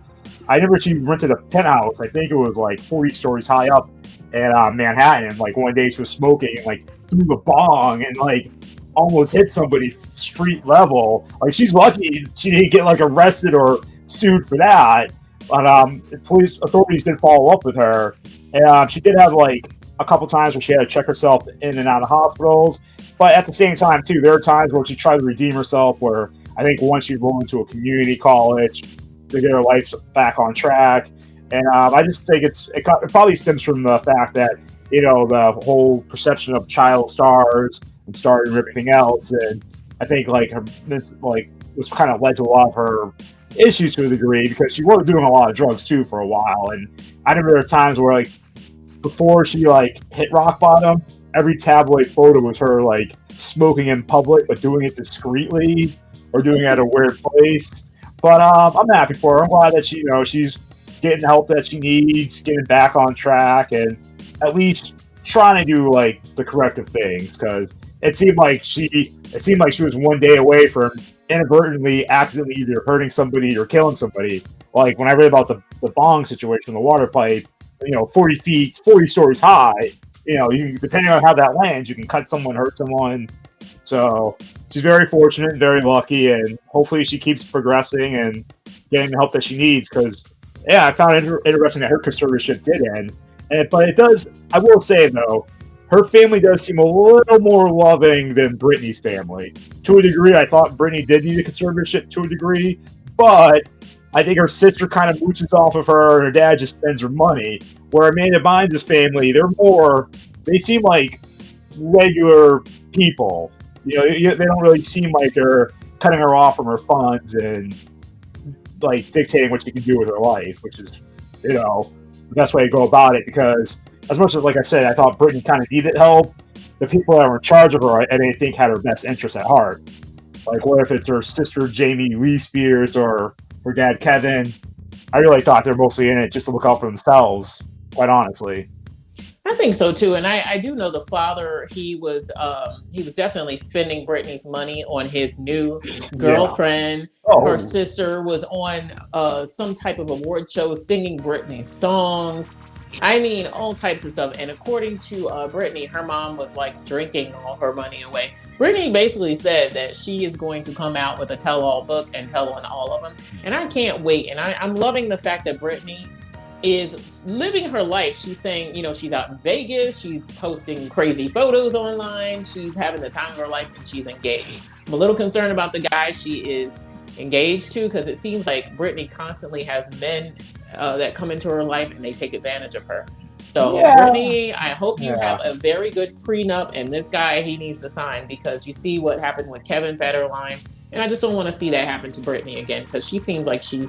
I remember she rented a penthouse. I think it was like 40 stories high up in Manhattan. And like one day she was smoking and like threw a bong and like almost hit somebody street level. Like, she's lucky she didn't get like arrested or sued for that. But police authorities did follow up with her, and she did have like a couple times where she had to check herself in and out of hospitals. But at the same time too, there are times where she tried to redeem herself, where I think once she rolled into a community college to get her life back on track. And I just think it probably stems from the fact that, the whole perception of child stars and started everything else. And I think like which kind of led to a lot of her issues to a degree, because she was doing a lot of drugs too for a while. And I remember there were times where like before she like hit rock bottom, every tabloid photo was her like smoking in public, but doing it discreetly or doing it at a weird place. But I'm happy for her. I'm glad that she's getting the help that she needs, getting back on track, and at least trying to do like the corrective things, because it seemed like she was one day away from inadvertently, accidentally either hurting somebody or killing somebody. Like when I read about the bong situation, the water pipe, 40 stories high. You, depending on how that lands, you can cut someone, hurt someone. So she's very fortunate, very lucky, and hopefully she keeps progressing and getting the help that she needs. Because I found it interesting that her conservatorship did end. But it does. I will say though, her family does seem a little more loving than Britney's family. To a degree, I thought Britney did need a conservatorship to a degree, but I think her sister kind of mooches off of her, and her dad just spends her money. Where Amanda Bynes' family, they seem like regular people. They don't really seem like they're cutting her off from her funds and like dictating what she can do with her life, which is, the best way to go about it. Because as much as, like I said, I thought Britney kind of needed help, the people that were in charge of her, I didn't think had her best interests at heart. Like, what if it's her sister Jamie Lee Spears or her dad Kevin? I really thought they're mostly in it just to look out for themselves, quite honestly. I think so too, and I do know the father. He was definitely spending Britney's money on his new girlfriend. Yeah. Oh. Her sister was on some type of award show singing Britney's songs. I mean, all types of stuff. And according to Britney, her mom was like drinking all her money away. Britney basically said that she is going to come out with a tell-all book and tell on all of them. And I can't wait. And I'm loving the fact that Britney is living her life. She's saying, she's out in Vegas. She's posting crazy photos online. She's having the time of her life, and she's engaged. I'm a little concerned about the guy she is engaged to, because it seems like Britney constantly has men that come into her life and they take advantage of her. So Britney, I hope you have a very good prenup, and this guy, he needs to sign, because you see what happened with Kevin Federline, and I just don't want to see that happen to Britney again, because she seems like she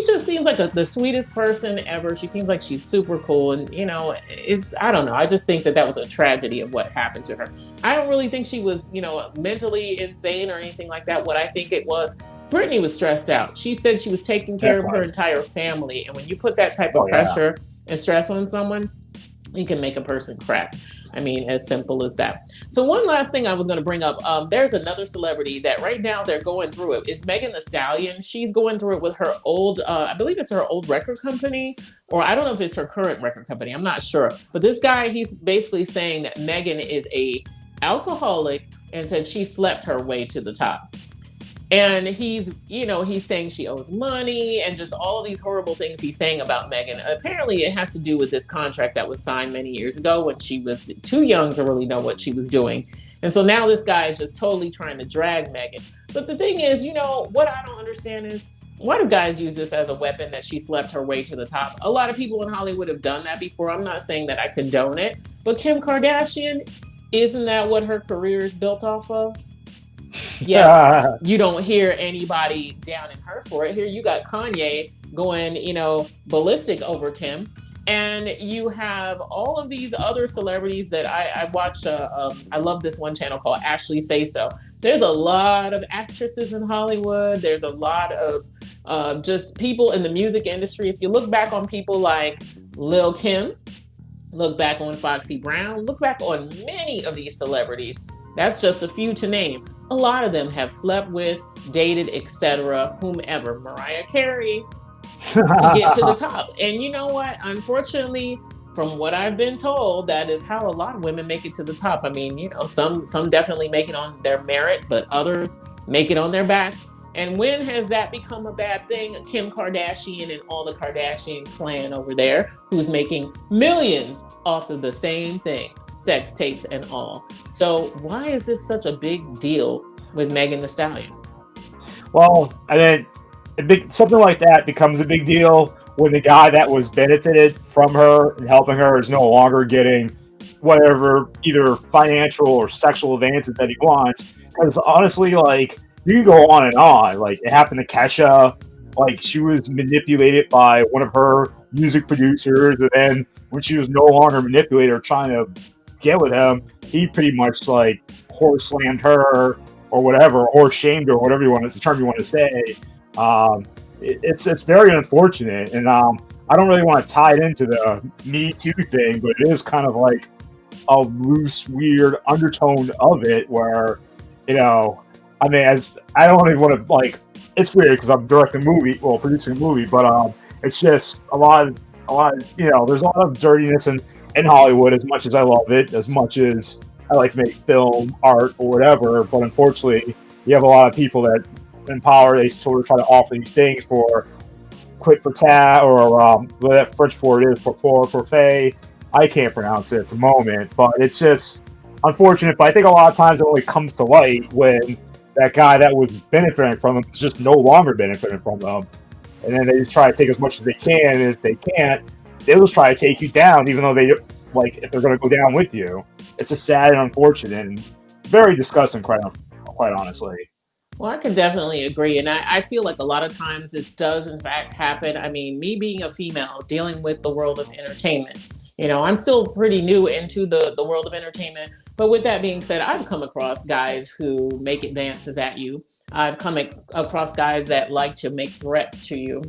just seems like the sweetest person ever. She seems like she's super cool. And, I don't know. I just think that was a tragedy of what happened to her. I don't really think she was, mentally insane or anything like that. What I think it was, Britney was stressed out. She said she was taking care of her entire family. And when you put that type of pressure and stress on someone, you can make a person crack. I mean, as simple as that. So one last thing I was going to bring up, there's another celebrity that right now they're going through it. It's Megan Thee Stallion. She's going through it with her old, I believe it's her old record company, or I don't know if it's her current record company. I'm not sure. But this guy, he's basically saying that Megan is a alcoholic and said she slept her way to the top. And he's saying she owes money and just all of these horrible things he's saying about Megan. Apparently, it has to do with this contract that was signed many years ago when she was too young to really know what she was doing. And so now this guy is just totally trying to drag Megan. But the thing is, what I don't understand is, why do guys use this as a weapon that she slept her way to the top? A lot of people in Hollywood have done that before. I'm not saying that I condone it. But Kim Kardashian, isn't that what her career is built off of? Yet you don't hear anybody down in her for it. Here you got Kanye going, ballistic over Kim. And you have all of these other celebrities that I watch. I love this one channel called Ashley Say So. There's a lot of actresses in Hollywood. There's a lot of just people in the music industry. If you look back on people like Lil' Kim, look back on Foxy Brown, look back on many of these celebrities. That's just a few to name. A lot of them have slept with, dated, etc., whomever. Mariah Carey to get to the top. And you know what? Unfortunately, from what I've been told, that is how a lot of women make it to the top. I mean, some definitely make it on their merit, but others make it on their backs. And when has that become a bad thing? Kim Kardashian and all the Kardashian clan over there, who's making millions off of the same thing, sex tapes and all. So why is this such a big deal with Megan Thee Stallion? Well, I mean, something like that becomes a big deal when the guy that was benefited from her and helping her is no longer getting whatever either financial or sexual advances that he wants. Because honestly, like you can go on and on. Like it happened to Kesha. Like she was manipulated by one of her music producers, and then when she was no longer manipulated or trying to get with him, he pretty much like horse slammed her or whatever, horse shamed her, or whatever you want, the term you want to say. It's very unfortunate, and I don't really want to tie it into the Me Too thing, but it is kind of like a loose, weird undertone of it, where I mean, as I don't even want to like. It's weird because I'm directing a movie, well, producing a movie, but it's just a lot of there's a lot of dirtiness in Hollywood. As much as I love it, as much as I like to make film, art, or whatever, but unfortunately, you have a lot of people that in power. They sort of try to offer these things for quit for tat or what that French for it is for fay. I can't pronounce it at the moment, but it's just unfortunate. But I think a lot of times it only comes to light when that guy that was benefiting from them is just no longer benefiting from them. And then they just try to take as much as they can, and if they can't, they'll just try to take you down, even though they, like, if they're going to go down with you. It's just sad and unfortunate and very disgusting, quite honestly. Well, I can definitely agree. And I feel like a lot of times it does, in fact, happen. I mean, me being a female, dealing with the world of entertainment, I'm still pretty new into the world of entertainment. But with that being said, I've come across guys who make advances at you. I've come across guys that like to make threats to you.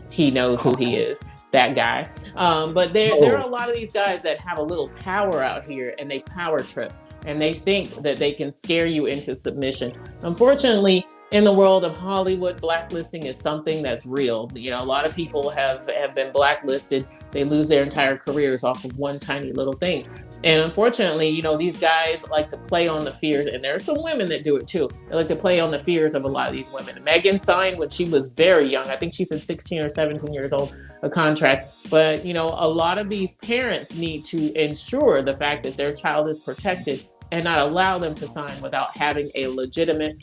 He knows who he is, that guy. But there are a lot of these guys that have a little power out here, and they power trip, and they think that they can scare you into submission. Unfortunately, in the world of Hollywood, blacklisting is something that's real. A lot of people have been blacklisted. They lose their entire careers off of one tiny little thing. And unfortunately, these guys like to play on the fears, and there are some women that do it too. They like to play on the fears of a lot of these women. Megan signed when she was very young. I think she said 16 or 17 years old, a contract. But, a lot of these parents need to ensure the fact that their child is protected and not allow them to sign without having a legitimate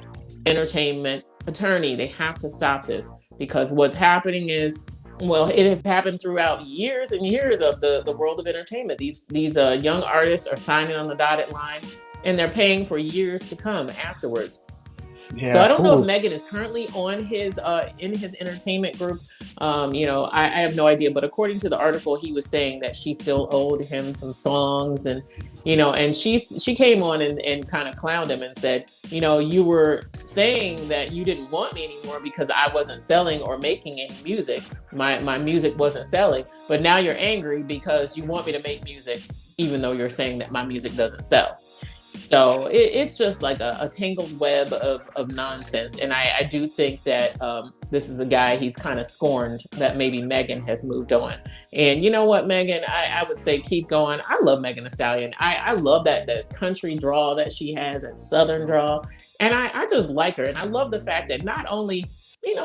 entertainment attorney. They have to stop this, because what's happening is, well, it has happened throughout years and years of the world of entertainment. These young artists are signing on the dotted line, and they're paying for years to come afterwards. Yeah, so I don't know if Megan is currently on his in his entertainment group. I have no idea, but according to the article, he was saying that she still owed him some songs, and and she came on and kind of clowned him and said, you were saying that you didn't want me anymore because I wasn't selling or making any music. My music wasn't selling, but now you're angry because you want me to make music, even though you're saying that my music doesn't sell. So it's just like a tangled web of nonsense. And I do think that this is a guy he's kind of scorned, that maybe Megan has moved on. And you know what, Megan, I would say keep going. I love Megan Thee Stallion. I love that country drawl that she has, that southern drawl. And I just like her. And I love the fact that not only,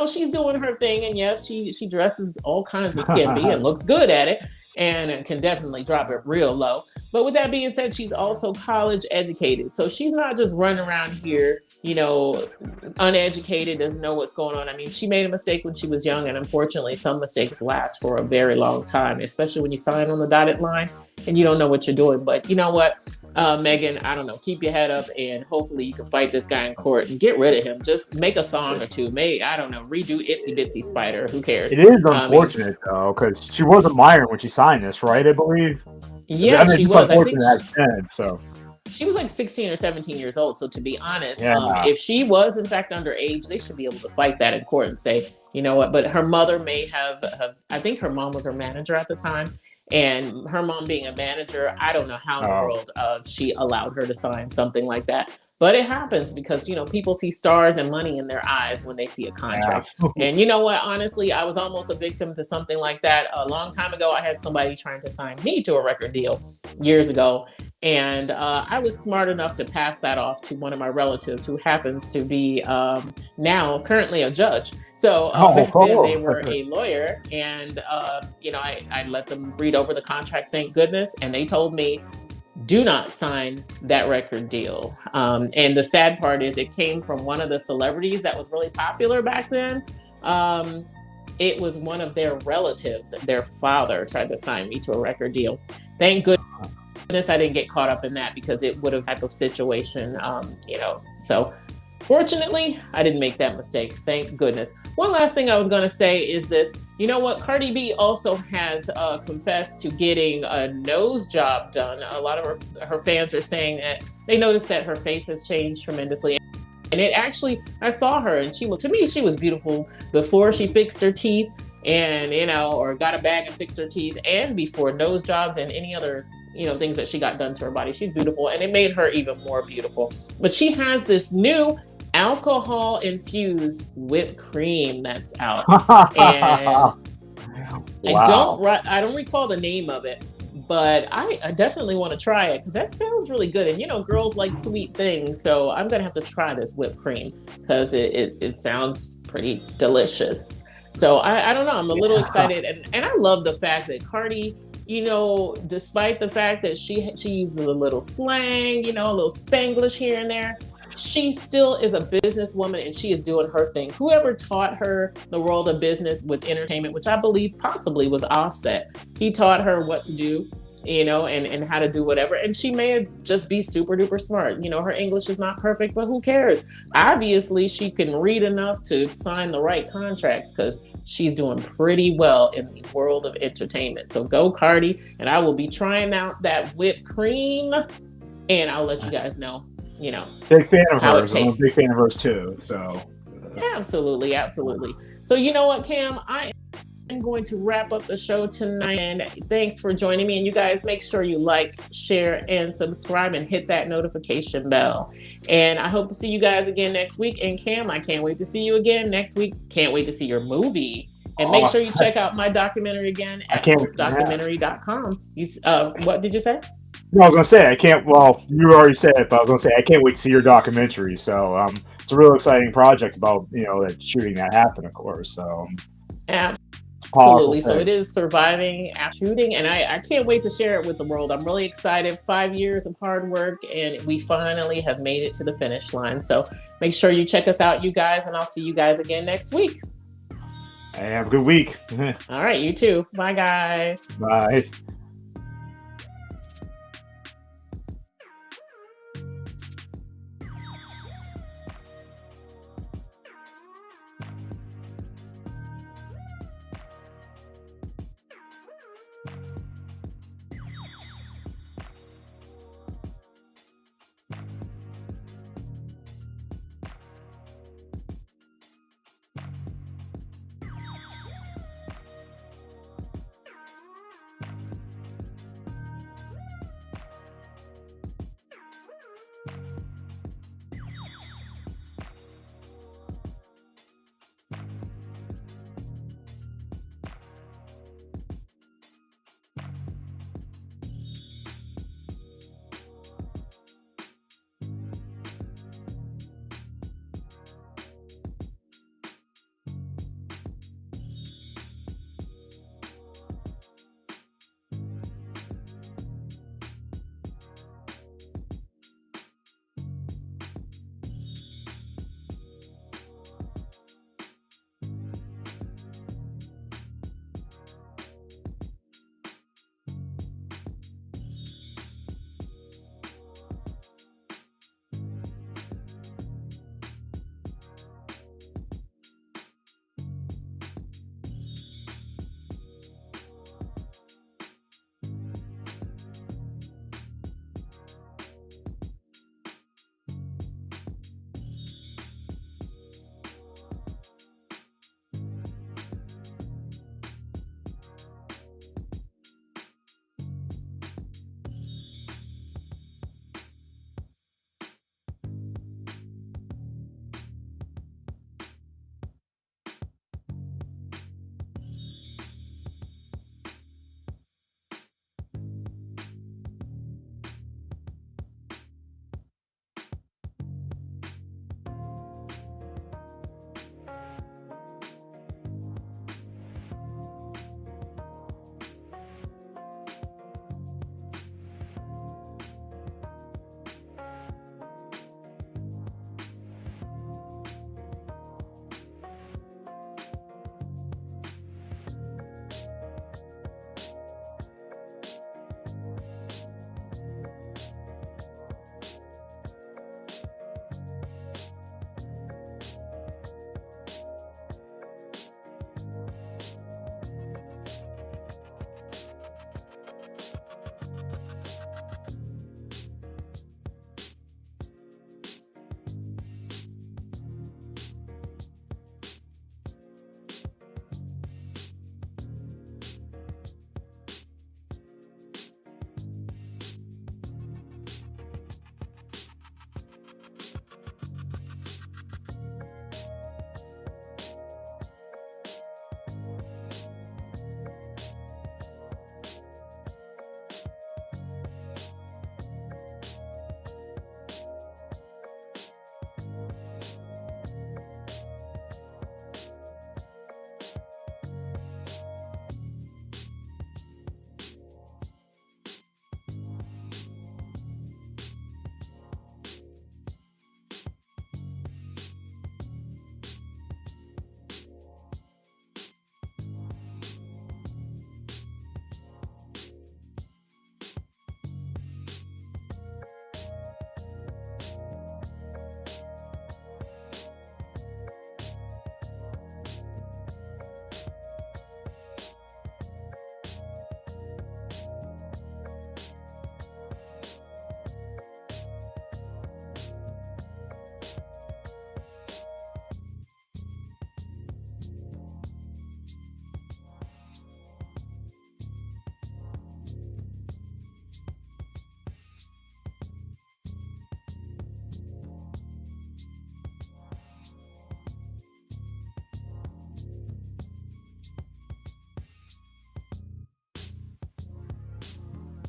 she's doing her thing, and yes, she dresses all kinds of skimpy and looks good at it, and can definitely drop it real low. But with that being said, she's also college educated. So she's not just running around here, uneducated, doesn't know what's going on. I mean, she made a mistake when she was young, and unfortunately, some mistakes last for a very long time, especially when you sign on the dotted line and you don't know what you're doing. But you know what? Megan, I don't know, keep your head up, and hopefully you can fight this guy in court and get rid of him. Just make a song or two. I don't know, redo Itsy Bitsy Spider. Who cares? It is unfortunate, though, because she was a minor when she signed this, right? I believe. Yeah, she was. I think so. She was like 16 or 17 years old. So to be honest, if she was in fact underage, they should be able to fight that in court and say, you know what? But her mother may have. I think her mom was her manager at the time. And her mom being a manager, I don't know how in the world she allowed her to sign something like that. But it happens because, people see stars and money in their eyes when they see a contract. Yeah. And you know what? Honestly, I was almost a victim to something like that. A long time ago, I had somebody trying to sign me to a record deal years ago. And I was smart enough to pass that off to one of my relatives who happens to be now currently a judge. So back then they were a lawyer, and I let them read over the contract, thank goodness. And they told me, do not sign that record deal. And the sad part is it came from one of the celebrities that was really popular back then. It was one of their relatives. Their father tried to sign me to a record deal. Thank goodness. goodness I didn't get caught up in that, because it would have type of situation, so fortunately I didn't make that mistake, thank goodness. One last thing I was going to say is this. You know what? Cardi B also has confessed to getting a nose job done. A lot of her fans are saying that they noticed that her face has changed tremendously. And it actually, I saw her, and to me, she was beautiful before she fixed her teeth, and or got a bag and fixed her teeth, and before nose jobs and any other things that she got done to her body. She's beautiful, and it made her even more beautiful. But she has this new alcohol infused whipped cream that's out, and Wow. I don't recall the name of it, but I definitely want to try it, because that sounds really good. And girls like sweet things, so I'm gonna have to try this whipped cream, because it sounds pretty delicious. So I don't know, I'm a little excited, and I love the fact that Cardi, despite the fact that she uses a little slang, a little Spanglish here and there, she still is a businesswoman, and she is doing her thing. Whoever taught her the world of business with entertainment, which I believe possibly was Offset, he taught her what to do, and how to do whatever. And she may just be super duper smart. Her English is not perfect, but who cares? Obviously, she can read enough to sign the right contracts, because she's doing pretty well in the world of entertainment. So go Cardi, and I will be trying out that whipped cream, and I'll let you guys know. Big fan of how it hers. I'm a tastes. big fan of hers too. So Absolutely. So you know what, Cam? I am going to wrap up the show tonight. And thanks for joining me. And you guys, make sure you like, share, and subscribe, and hit that notification bell. And I hope to see you guys again next week. And Cam, I can't wait to see you again next week. Can't wait to see your movie. And make sure you check out my documentary again at postdocumentary.com. What did you say? No, I was gonna say I can't. Well, you already said it, but I was gonna say I can't wait to see your documentary. So it's a real exciting project about that shooting that happened, of course. So absolutely. So it is surviving after shooting, and I can't wait to share it with the world. I'm really excited. 5 years of hard work, and we finally have made it to the finish line. So make sure you check us out, you guys, and I'll see you guys again next week. Hey, have a good week. All right, you too. Bye, guys. Bye.